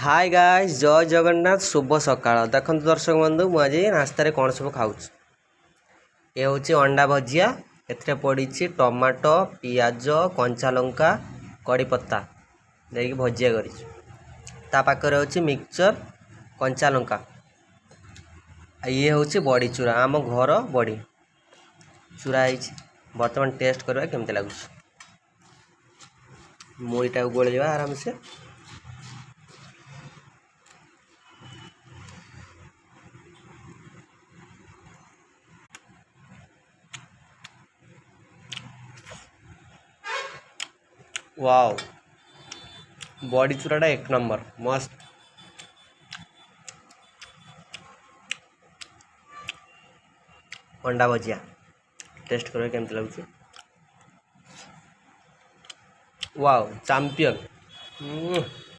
hi guys जय जगन्नाथ शुभ सकाळ देखो दर्शक बंधु मुझे नास्तार कौन सब खाऊँ ये हूँ अंडा भजिया एथे पड़ी टमाटो पियाज कंचा लंका कड़ी पत्ता देखिए भजिया कर मिक्सचर कंचा लंका ये हूँ बड़ी चूरा आम घर बड़ी चूरा बर्तमान टेस्ट करवा केमती लगुच मुढ़ीटा गोलेवा आराम से वाओ बड़ी चूराटा एक नंबर मस्त अंडा भजिया टेस्ट करवा केमती लगुच वाओ चैंपियन